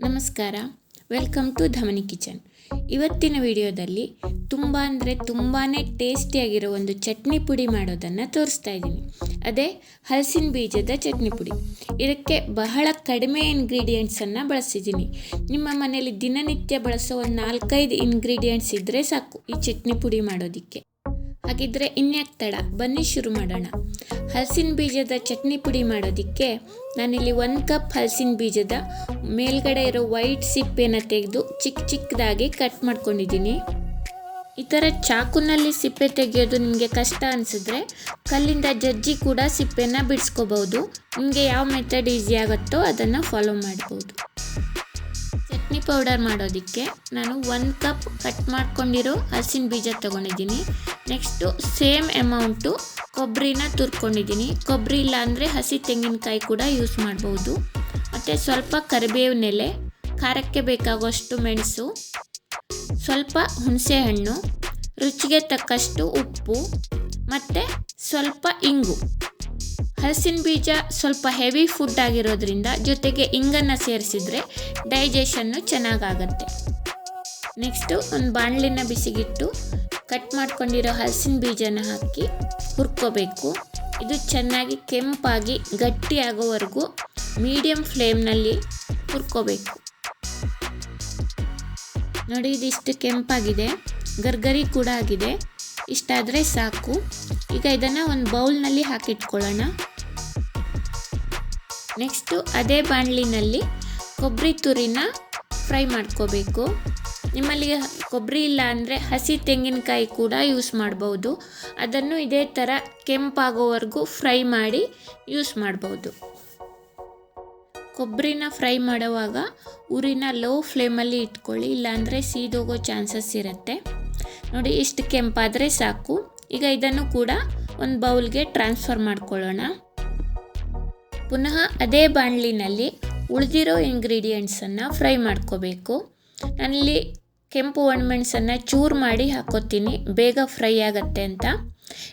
ನಮಸ್ಕಾರ, welcome to ಧಮನಿ kitchen. ಇವತ್ತಿನ ವಿಡಿಯೋದಲ್ಲಿ ತುಂಬಾ ಟೇಸ್ಟಿಯಾಗಿರೋ ಒಂದು ಚಟ್ನಿ ಪುಡಿ ಮಾಡೋದನ್ನು ತೋರಿಸ್ತಾ ಇದ್ದೀನಿ. ಅದೇ ಹಲಸಿನ ಬೀಜದ ಚಟ್ನಿ ಪುಡಿ. ಇದಕ್ಕೆ ಬಹಳ ಕಡಿಮೆ ಇಂಗ್ರೀಡಿಯೆಂಟ್ಸನ್ನು ಬಳಸಿದ್ದೀನಿ. ನಿಮ್ಮ ಮನೆಯಲ್ಲಿ ದಿನನಿತ್ಯ ಬಳಸೋ ಒಂದು 4-5 ಇಂಗ್ರೀಡಿಯೆಂಟ್ಸ್ ಇದ್ದರೆ ಸಾಕು ಈ ಚಟ್ನಿ ಪುಡಿ ಮಾಡೋದಕ್ಕೆ. ಹಾಗಿದ್ರೆ ಇನ್ಯಾಕೆ ತಡ, ಬನ್ನಿ ಶುರು ಮಾಡೋಣ. ಹಲಸಿನ ಬೀಜದ ಚಟ್ನಿ ಪುಡಿ ಮಾಡೋದಕ್ಕೆ ನಾನಿಲ್ಲಿ 1 ಕಪ್ ಹಲಸಿನ ಬೀಜದ ಮೇಲ್ಗಡೆ ಇರೋ ವೈಟ್ ಸಿಪ್ಪೆನ ತೆಗೆದು ಚಿಕ್ಕದಾಗಿ ಕಟ್ ಮಾಡ್ಕೊಂಡಿದ್ದೀನಿ. ಈ ಥರ ಚಾಕುನಲ್ಲಿ ಸಿಪ್ಪೆ ತೆಗೆಯೋದು ನಿಮಗೆ ಕಷ್ಟ ಅನಿಸಿದ್ರೆ ಕಲ್ಲಿಂದ ಜಜ್ಜಿ ಕೂಡ ಸಿಪ್ಪೆನ ಬಿಡಿಸ್ಕೋಬಹುದು. ನಿಮಗೆ ಯಾವ ಮೆಥಡ್ ಈಸಿ ಆಗುತ್ತೋ ಅದನ್ನು ಫಾಲೋ ಮಾಡ್ಬೋದು. ಚಟ್ನಿ ಪೌಡರ್ ಮಾಡೋದಕ್ಕೆ ನಾನು 1 ಕಪ್ ಕಟ್ ಮಾಡ್ಕೊಂಡಿರೋ ಹಲಸಿನ ಬೀಜ ತೊಗೊಂಡಿದ್ದೀನಿ. ನೆಕ್ಸ್ಟು ಸೇಮ್ ಅಮೌಂಟು ಕೊಬ್ಬರಿನ ತುರ್ಕೊಂಡಿದ್ದೀನಿ. ಕೊಬ್ಬರಿ ಇಲ್ಲ ಅಂದರೆ ಹಸಿ ತೆಂಗಿನಕಾಯಿ ಕೂಡ ಯೂಸ್ ಮಾಡ್ಬೋದು. ಮತ್ತು ಸ್ವಲ್ಪ ಕರಿಬೇವಿನ ಎಲೆ, ಖಾರಕ್ಕೆ ಬೇಕಾಗುವಷ್ಟು ಮೆಣಸು, ಸ್ವಲ್ಪ ಹುಣಸೆ ಹಣ್ಣು, ರುಚಿಗೆ ತಕ್ಕಷ್ಟು ಉಪ್ಪು ಮತ್ತು ಸ್ವಲ್ಪ ಇಂಗು. ಹಲಸಿನ ಬೀಜ ಸ್ವಲ್ಪ ಹೆವಿ ಫುಡ್ ಆಗಿರೋದ್ರಿಂದ ಜೊತೆಗೆ ಇಂಗನ್ನು ಸೇರಿಸಿದರೆ ಡೈಜೆಷನ್ನು ಚೆನ್ನಾಗಾಗತ್ತೆ. ನೆಕ್ಸ್ಟು ಒಂದು ಬಾಣಲಿನ ಬಿಸಿಗಿಟ್ಟು ಕಟ್ ಮಾಡ್ಕೊಂಡಿರೋ ಹಲಸಿನ ಬೀಜನ ಹಾಕಿ ಹುರ್ಕೋಬೇಕು. ಇದು ಚೆನ್ನಾಗಿ ಕೆಂಪಾಗಿ ಗಟ್ಟಿ ಆಗೋವರೆಗೂ ಮೀಡಿಯಮ್ ಫ್ಲೇಮ್ನಲ್ಲಿ ಹುರ್ಕೋಬೇಕು. ನೋಡಿ, ಇದಿಷ್ಟು ಕೆಂಪಾಗಿದೆ, ಗರ್ಗರಿ ಕೂಡ ಆಗಿದೆ. ಇಷ್ಟಾದರೆ ಸಾಕು. ಈಗ ಇದನ್ನು ಒಂದು ಬೌಲ್ನಲ್ಲಿ ಹಾಕಿಟ್ಕೊಳ್ಳೋಣ. ನೆಕ್ಸ್ಟು ಅದೇ ಬಾಣಲಿನಲ್ಲಿ ಕೊಬ್ಬರಿ ತುರಿನ ಫ್ರೈ ಮಾಡ್ಕೋಬೇಕು. ನಿಮ್ಮಲ್ಲಿ ಕೊಬ್ಬರಿ ಇಲ್ಲ ಅಂದರೆ ಹಸಿ ತೆಂಗಿನಕಾಯಿ ಕೂಡ ಯೂಸ್ ಮಾಡ್ಬೋದು. ಅದನ್ನು ಇದೇ ಥರ ಕೆಂಪಾಗೋವರೆಗೂ ಫ್ರೈ ಮಾಡಿ ಯೂಸ್ ಮಾಡ್ಬೋದು. ಕೊಬ್ಬರಿನ ಫ್ರೈ ಮಾಡುವಾಗ ಉರಿನ ಲೋ ಫ್ಲೇಮಲ್ಲಿ ಇಟ್ಕೊಳ್ಳಿ, ಇಲ್ಲಾಂದರೆ ಸೀದೋಗೋ ಚಾನ್ಸಸ್ ಇರುತ್ತೆ. ನೋಡಿ, ಇಷ್ಟು ಕೆಂಪಾದರೆ ಸಾಕು. ಈಗ ಇದನ್ನು ಕೂಡ ಒಂದು ಬೌಲ್ಗೆ ಟ್ರಾನ್ಸ್ಫರ್ ಮಾಡ್ಕೊಳ್ಳೋಣ. ಪುನಃ ಅದೇ ಬಾಣಲಿನಲ್ಲಿ ಉಳಿದಿರೋ ಇಂಗ್ರೀಡಿಯೆಂಟ್ಸನ್ನು ಫ್ರೈ ಮಾಡ್ಕೋಬೇಕು. ನಾನಿಲ್ಲಿ ಕೆಂಪು ಒಣಮೆಣಸನ್ನು ಚೂರು ಮಾಡಿ ಹಾಕೋತೀನಿ, ಬೇಗ ಫ್ರೈ ಆಗುತ್ತೆ ಅಂತ.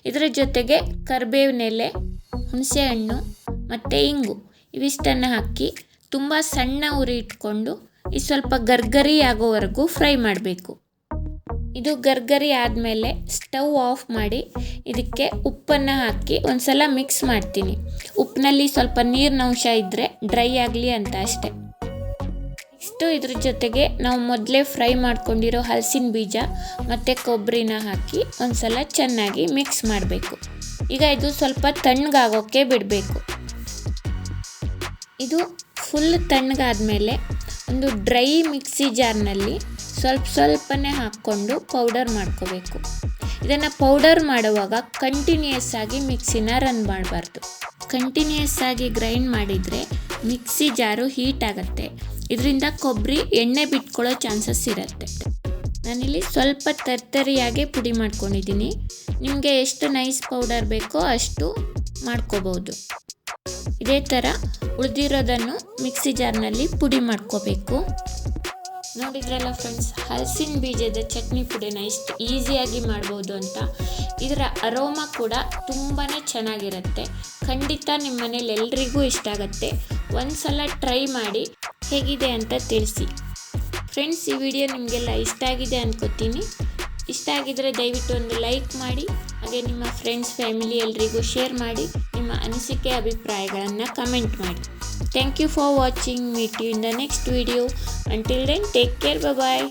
ಇದರ ಜೊತೆಗೆ ಕರಿಬೇವಿನ ಎಲೆ, ಹುಣಸೆ ಹಣ್ಣು ಮತ್ತು ಇಂಗು ಇವಿಷ್ಟನ್ನು ಹಾಕಿ ತುಂಬ ಸಣ್ಣ ಉರಿ ಇಟ್ಕೊಂಡು ಇದು ಸ್ವಲ್ಪ ಗರ್ಗರಿ ಆಗೋವರೆಗೂ ಫ್ರೈ ಮಾಡಬೇಕು. ಇದು ಗರ್ಗರಿ ಆದಮೇಲೆ ಸ್ಟವ್ ಆಫ್ ಮಾಡಿ ಇದಕ್ಕೆ ಉಪ್ಪನ್ನು ಹಾಕಿ ಒಂದು ಸಲ ಮಿಕ್ಸ್ ಮಾಡ್ತೀನಿ. ಉಪ್ಪಿನಲ್ಲಿ ಸ್ವಲ್ಪ ನೀರಿನ ಅಂಶ ಇದ್ದರೆ ಡ್ರೈ ಆಗಲಿ ಅಂತ ಅಷ್ಟೆ. ನೆಕ್ಸ್ಟು ಇದ್ರ ಜೊತೆಗೆ ನಾವು ಮೊದಲೇ ಫ್ರೈ ಮಾಡ್ಕೊಂಡಿರೋ ಹಲಸಿನ ಬೀಜ ಮತ್ತು ಕೊಬ್ಬರಿನ ಹಾಕಿ ಒಂದು ಸಲ ಚೆನ್ನಾಗಿ ಮಿಕ್ಸ್ ಮಾಡಬೇಕು. ಈಗ ಇದು ಸ್ವಲ್ಪ ತಣ್ಣಗಾಗೋಕ್ಕೆ ಬಿಡಬೇಕು. ಇದು ಫುಲ್ ತಣ್ಣಗಾದ್ಮೇಲೆ ಒಂದು ಡ್ರೈ ಮಿಕ್ಸಿ ಜಾರ್ನಲ್ಲಿ ಸ್ವಲ್ಪನೇ ಹಾಕ್ಕೊಂಡು ಪೌಡರ್ ಮಾಡ್ಕೋಬೇಕು. ಇದನ್ನು ಪೌಡರ್ ಮಾಡುವಾಗ ಕಂಟಿನ್ಯೂಯಸ್ ಆಗಿ ಮಿಕ್ಸಿನ ರನ್ ಮಾಡಬಾರ್ದು. ಕಂಟಿನ್ಯೂಯಸ್ ಆಗಿ ಗ್ರೈಂಡ್ ಮಾಡಿದರೆ ಮಿಕ್ಸಿ ಜಾರು ಹೀಟ್ ಆಗುತ್ತೆ. ಇದರಿಂದ ಕೊಬ್ಬರಿ ಎಣ್ಣೆ ಬಿಟ್ಕೊಳ್ಳೋ ಚಾನ್ಸಸ್ ಇರುತ್ತೆ. ನಾನಿಲ್ಲಿ ಸ್ವಲ್ಪ ತರ್ತರಿಯಾಗಿ ಪುಡಿ ಮಾಡ್ಕೊಂಡಿದ್ದೀನಿ. ನಿಮಗೆ ಎಷ್ಟು ನೈಸ್ ಪೌಡರ್ ಬೇಕೋ ಅಷ್ಟು ಮಾಡ್ಕೋಬೋದು. ಇದೇ ಥರ ಉಳಿದಿರೋದನ್ನು ಮಿಕ್ಸಿ ಜಾರ್ನಲ್ಲಿ ಪುಡಿ ಮಾಡ್ಕೋಬೇಕು. ನೋಡಿದ್ರಲ್ಲ ಫ್ರೆಂಡ್ಸ್, ಹಲಸಿನ ಬೀಜದ ಚಟ್ನಿ ಪುಡಿನ ಇಷ್ಟು ಈಸಿಯಾಗಿ ಮಾಡ್ಬೋದು ಅಂತ. ಇದರ ಅರೋಮಾ ಕೂಡ ತುಂಬಾ ಚೆನ್ನಾಗಿರುತ್ತೆ. ಖಂಡಿತ ನಿಮ್ಮ ಮನೇಲಿ ಎಲ್ರಿಗೂ ಇಷ್ಟ ಆಗುತ್ತೆ. ಒಂದು ಸಲ ಟ್ರೈ ಮಾಡಿ ಹೇಗಿದೆ ಅಂತ ತಿಳಿಸಿ. ಫ್ರೆಂಡ್ಸ್, ಈ ವಿಡಿಯೋ ನಿಮಗೆಲ್ಲ ಇಷ್ಟ ಆಗಿದೆ ಅನ್ಕೋತೀನಿ. ಇಷ್ಟ ಆಗಿದರೆ ದಯವಿಟ್ಟು ಒಂದು ಲೈಕ್ ಮಾಡಿ, ಹಾಗೆ ನಿಮ್ಮ ಫ್ರೆಂಡ್ಸ್, ಫ್ಯಾಮಿಲಿ ಎಲ್ರಿಗೂ ಶೇರ್ ಮಾಡಿ. ನಿಮ್ಮ ಅನಿಸಿಕೆ ಅಭಿಪ್ರಾಯಗಳನ್ನು ಕಮೆಂಟ್ ಮಾಡಿ. Thank you for watching. Meet you in the next video. Until then, take care. Bye bye.